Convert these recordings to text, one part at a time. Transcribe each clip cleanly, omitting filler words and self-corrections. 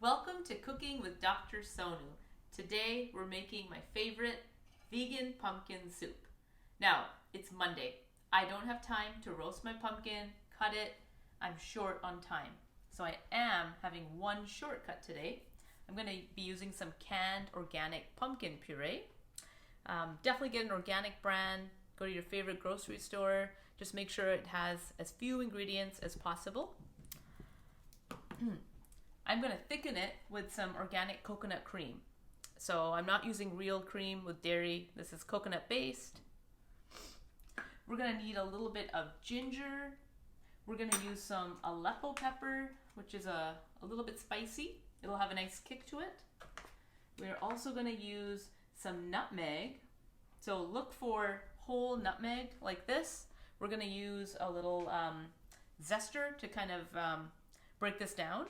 Welcome to Cooking with Dr. Sonu. Today we're making my favorite vegan pumpkin soup. Now, it's Monday. I don't have time to roast my pumpkin, cut it. I'm short on time. So I am having one shortcut today. I'm going to be using some canned organic pumpkin puree. Definitely get an organic brand. Go to your favorite grocery store. Just make sure it has as few ingredients as possible. I'm going to thicken it with some organic coconut cream. So I'm not using real cream with dairy. This is coconut based. We're going to need a little bit of ginger. We're going to use some Aleppo pepper, which is a little bit spicy. It'll have a nice kick to it. We're also going to use some nutmeg. So look for whole nutmeg like this. We're going to use a little zester to kind of break this down.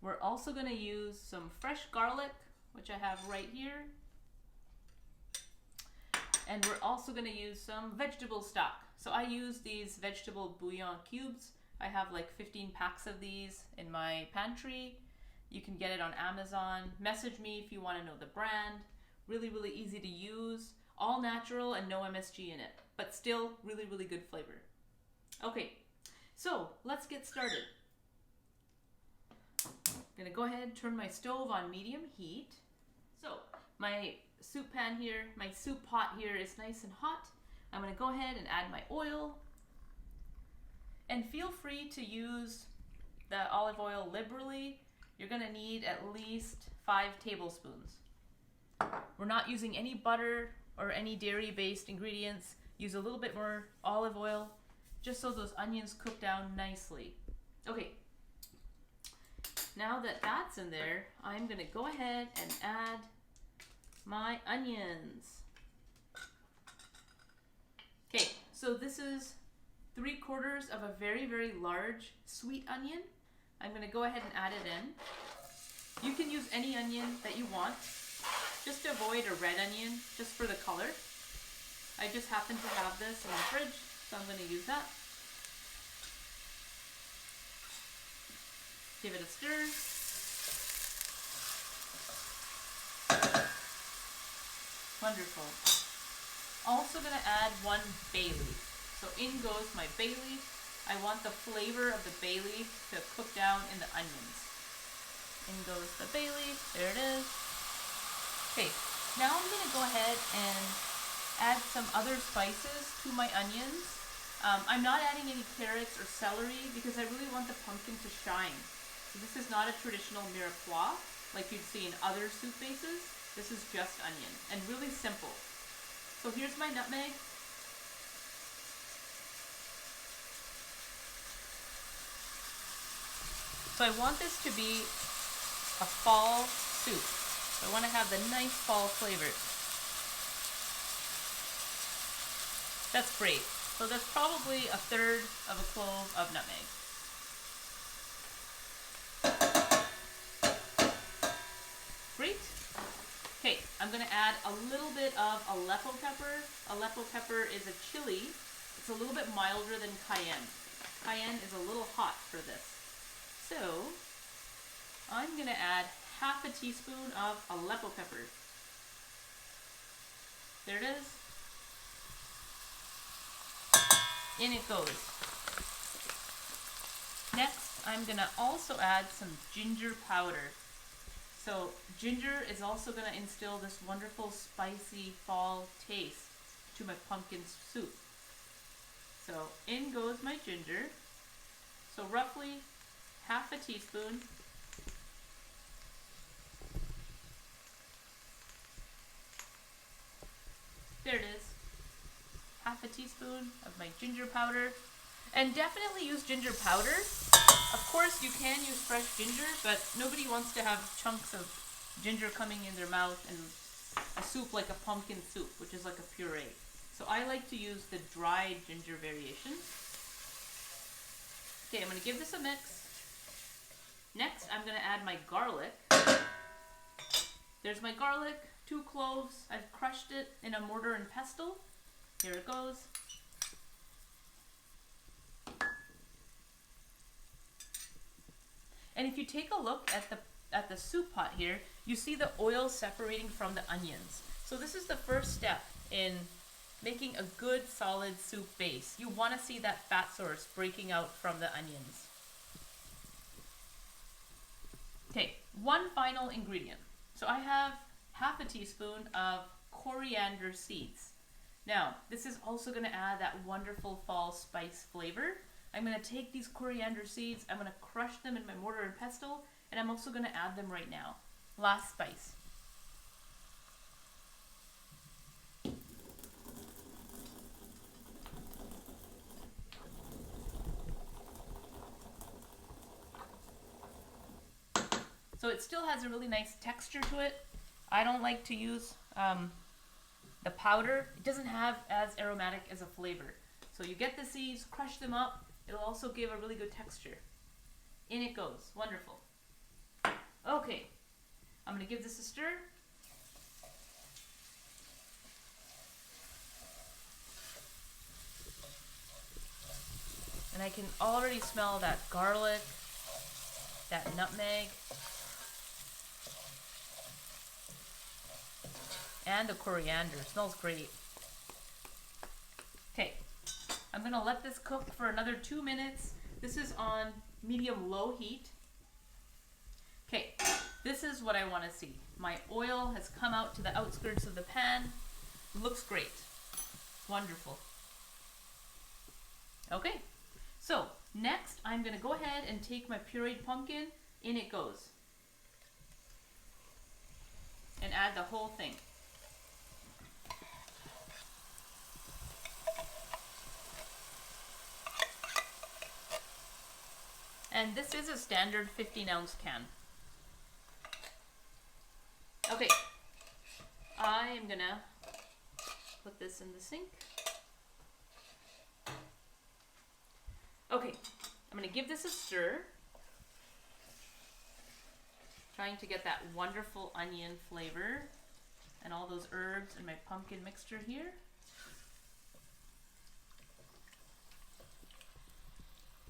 We're also going to use some fresh garlic, which I have right here. And we're also going to use some vegetable stock. So I use these vegetable bouillon cubes. I have like 15 packs of these in my pantry. You can get it on Amazon. Message me if you want to know the brand. Really, really easy to use. All natural and no MSG in it, but still really, really good flavor. Okay, so let's get started. I'm gonna go ahead and turn my stove on medium heat. So my soup pan here, my soup pot here is nice and hot. I'm gonna go ahead and add my oil. And feel free to use the olive oil liberally. You're gonna need at least 5 tablespoons. We're not using any butter or any dairy-based ingredients. Use a little bit more olive oil just so those onions cook down nicely. Okay. Now that that's in there, I'm going to go ahead and add my onions. Okay, so this is 3/4 of a very, very large sweet onion. I'm going to go ahead and add it in. You can use any onion that you want. Just avoid a red onion, just for the color. I just happen to have this in the fridge, so I'm going to use that. Give it a stir. Wonderful. Also going to add 1 bay leaf. So in goes my bay leaf. I want the flavor of the bay leaf to cook down in the onions. In goes the bay leaf. There it is. Okay, now I'm going to go ahead and add some other spices to my onions. I'm not adding any carrots or celery because I really want the pumpkin to shine. So this is not a traditional mirepoix like you'd see in other soup bases. This is just onion and really simple. So here's my nutmeg. So I want this to be a fall soup. So I want to have the nice fall flavors. That's great. So that's probably 1/3 of a clove of nutmeg. Great. Okay, I'm going to add a little bit of Aleppo pepper. Aleppo pepper is a chili. It's a little bit milder than cayenne. Cayenne is a little hot for this. So I'm going to add 1/2 teaspoon of Aleppo pepper. There it is. In it goes. Next, I'm going to also add some ginger powder. So ginger is also going to instill this wonderful spicy fall taste to my pumpkin soup. So in goes my ginger. So roughly 1/2 teaspoon. There it is. 1/2 teaspoon of my ginger powder. And definitely use ginger powder. Of course, you can use fresh ginger, but nobody wants to have chunks of ginger coming in their mouth in a soup like a pumpkin soup, which is like a puree. So I like to use the dried ginger variation. Okay, I'm going to give this a mix. Next, I'm going to add my garlic. There's my garlic, 2 cloves. I've crushed it in a mortar and pestle. Here it goes. And if you take a look at the at the soup pot here, you see the oil separating from the onions. So this is the first step in making a good solid soup base. You want to see that fat source breaking out from the onions. Okay, one final ingredient. So I have half a teaspoon of coriander seeds. Now, this is also going to add that wonderful fall spice flavor. I'm going to take these coriander seeds, I'm going to crush them in my mortar and pestle, and I'm also going to add them right now. Last spice. So it still has a really nice texture to it. I don't like to use the powder. It doesn't have as aromatic as a flavor. So you get the seeds, crush them up. It'll also give a really good texture. In it goes. Wonderful. Okay, I'm going to give this a stir. And I can already smell that garlic, that nutmeg, and the coriander. It smells great. Okay, I'm gonna let this cook for another 2 minutes. This is on medium-low heat. Okay, this is what I want to see. My oil has come out to the outskirts of the pan. Looks great. Wonderful. Okay, so next I'm gonna go ahead and take my pureed pumpkin. In it goes. And add the whole thing. And this is a standard 15-ounce can. Okay, I am gonna put this in the sink. Okay, I'm gonna give this a stir. Trying to get that wonderful onion flavor and all those herbs in my pumpkin mixture here.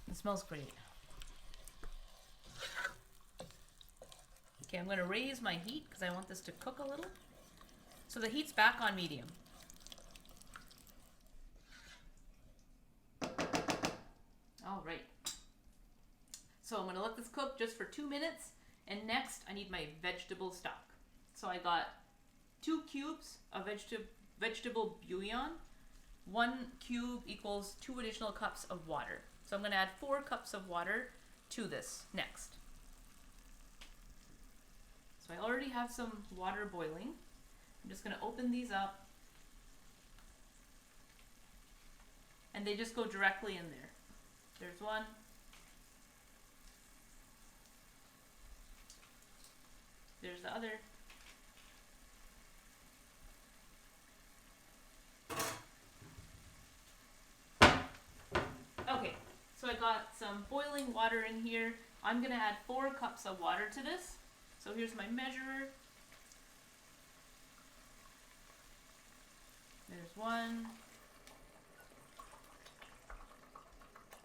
It smells great. Okay, I'm going to raise my heat because I want this to cook a little. So the heat's back on medium. All right. So I'm going to let this cook just for 2 minutes. And next, I need my vegetable stock. So I got 2 cubes of vegetable bouillon. 1 cube equals 2 additional cups of water. So I'm going to add 4 cups of water to this next. So I already have some water boiling. I'm just going to open these up. And they just go directly in there. There's one. There's the other. Okay, so I got some boiling water in here. I'm going to add 4 cups of water to this. So here's my measurer. There's 1,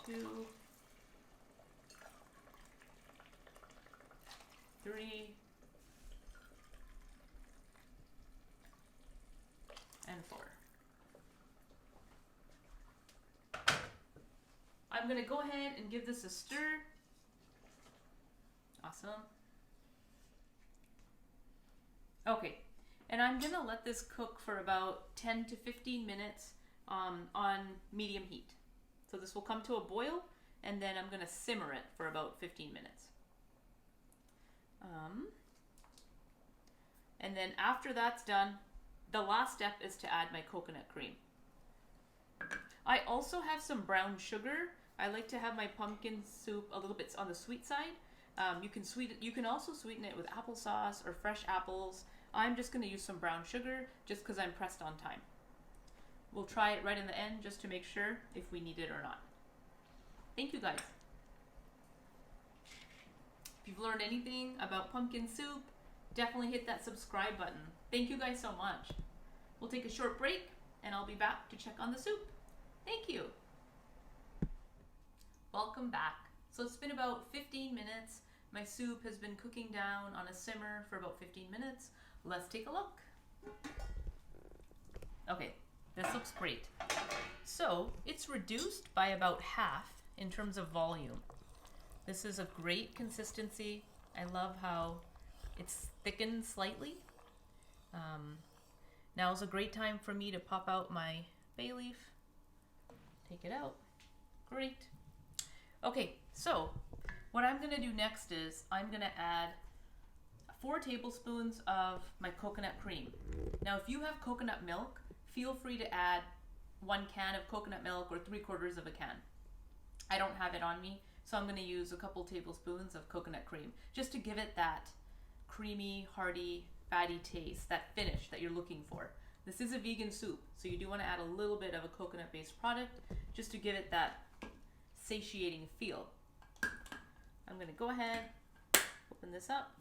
2, 3, and 4. I'm going to go ahead and give this a stir. Awesome. Okay, and I'm going to let this cook for about 10 to 15 minutes on medium heat. So this will come to a boil, and then I'm going to simmer it for about 15 minutes. And then after that's done, the last step is to add my coconut cream. I also have some brown sugar. I like to have my pumpkin soup a little bit on the sweet side. You can also sweeten it with applesauce or fresh apples. I'm just going to use some brown sugar just because I'm pressed on time. We'll try it right in the end just to make sure if we need it or not. Thank you guys. If you've learned anything about pumpkin soup, definitely hit that subscribe button. Thank you guys so much. We'll take a short break and I'll be back to check on the soup. Thank you. Welcome back. So it's been about 15 minutes. My soup has been cooking down on a simmer for about 15 minutes. Let's take a look. Okay, this looks great. So it's reduced by about half in terms of volume. This is a great consistency. I love how it's thickened slightly. Now is a great time for me to pop out my bay leaf. Take it out. Great. Okay, so what I'm gonna do next is I'm gonna add 4 tablespoons of my coconut cream. Now, if you have coconut milk, feel free to add 1 can of coconut milk or 3/4 of a can. I don't have it on me, so I'm gonna use a couple tablespoons of coconut cream just to give it that creamy, hearty, fatty taste, that finish that you're looking for. This is a vegan soup, so you do want to add a little bit of a coconut-based product just to give it that satiating feel. I'm going to go ahead, open this up.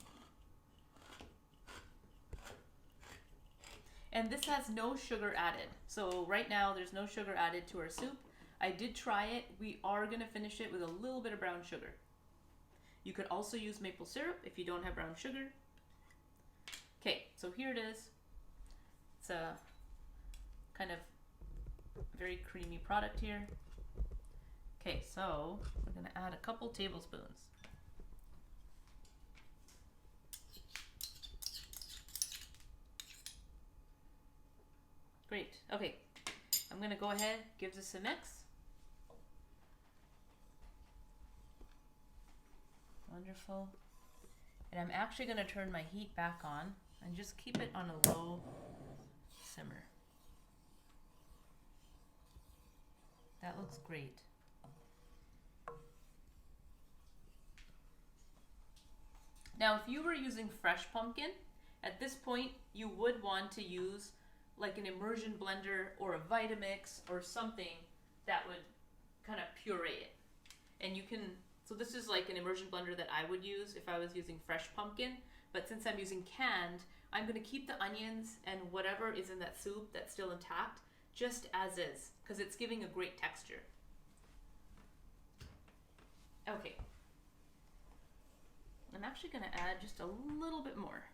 And this has no sugar added. So right now there's no sugar added to our soup. I did try it. We are going to finish it with a little bit of brown sugar. You could also use maple syrup if you don't have brown sugar. Okay, so here it is. It's a kind of very creamy product here. Okay, so we're going to add a couple tablespoons. Great. Okay, I'm going to go ahead, give this a mix. Wonderful. And I'm actually going to turn my heat back on and just keep it on a low simmer. That looks great. Now, if you were using fresh pumpkin, at this point you would want to use like an immersion blender or a Vitamix or something that would kind of puree it. And you can, so this is like an immersion blender that I would use if I was using fresh pumpkin, but since I'm using canned, I'm going to keep the onions and whatever is in that soup that's still intact just as is, because it's giving a great texture. Okay. I'm actually going to add just a little bit more.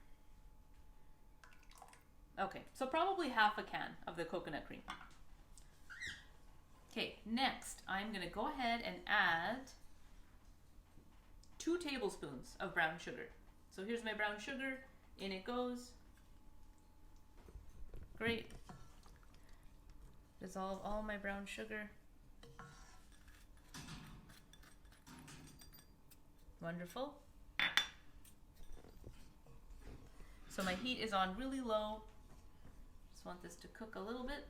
Okay, so probably half a can of the coconut cream. Okay, next I'm going to go ahead and add 2 tablespoons of brown sugar. So here's my brown sugar, in it goes. Great. Dissolve all my brown sugar. Wonderful. So my heat is on really low. Just want this to cook a little bit.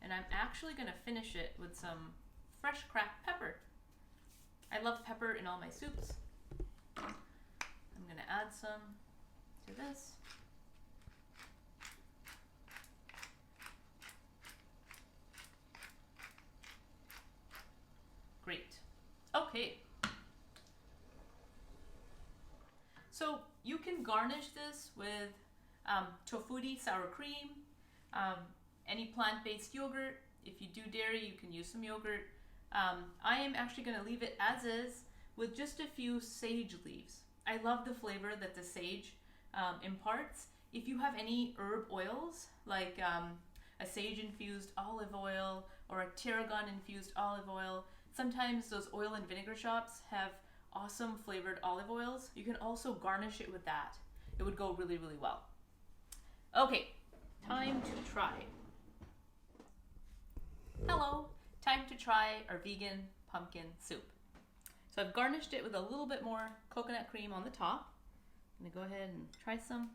And I'm actually going to finish it with some fresh cracked pepper. I love pepper in all my soups. I'm going to add some to this. Great. Okay. So you can garnish this with tofutti sour cream, any plant-based yogurt. If you do dairy, you can use some yogurt. I am actually going to leave it as is with just a few sage leaves. I love the flavor that the sage imparts. If you have any herb oils, like a sage-infused olive oil or a tarragon-infused olive oil, sometimes those oil and vinegar shops have awesome flavored olive oils. You can also garnish it with that. It would go really, really well. Okay, time to try. Hello, time to try our vegan pumpkin soup. So I've garnished it with a little bit more coconut cream on the top. I'm gonna go ahead and try some.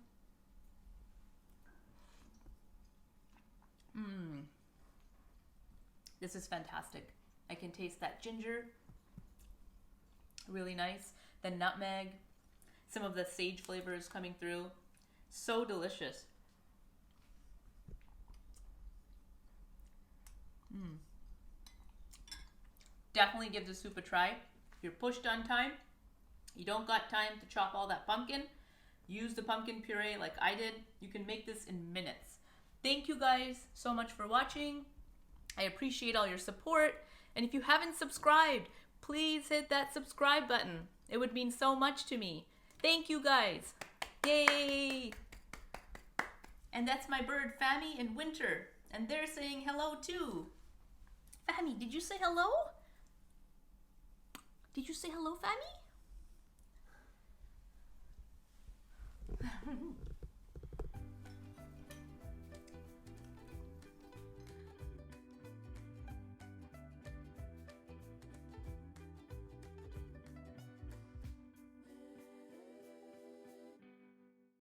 This is fantastic. I can taste that ginger, really nice. The nutmeg, some of the sage flavors coming through. So delicious. Definitely give the soup a try. If you're pushed on time, you don't got time to chop all that pumpkin, use the pumpkin puree like I did. You can make this in minutes. Thank you guys so much for watching. I appreciate all your support. And if you haven't subscribed, please hit that subscribe button. It would mean so much to me. Thank you guys. Yay! And that's my bird, Fammy and Winter. And they're saying hello too. Fammy, did you say hello? Did you say hello, Fammy?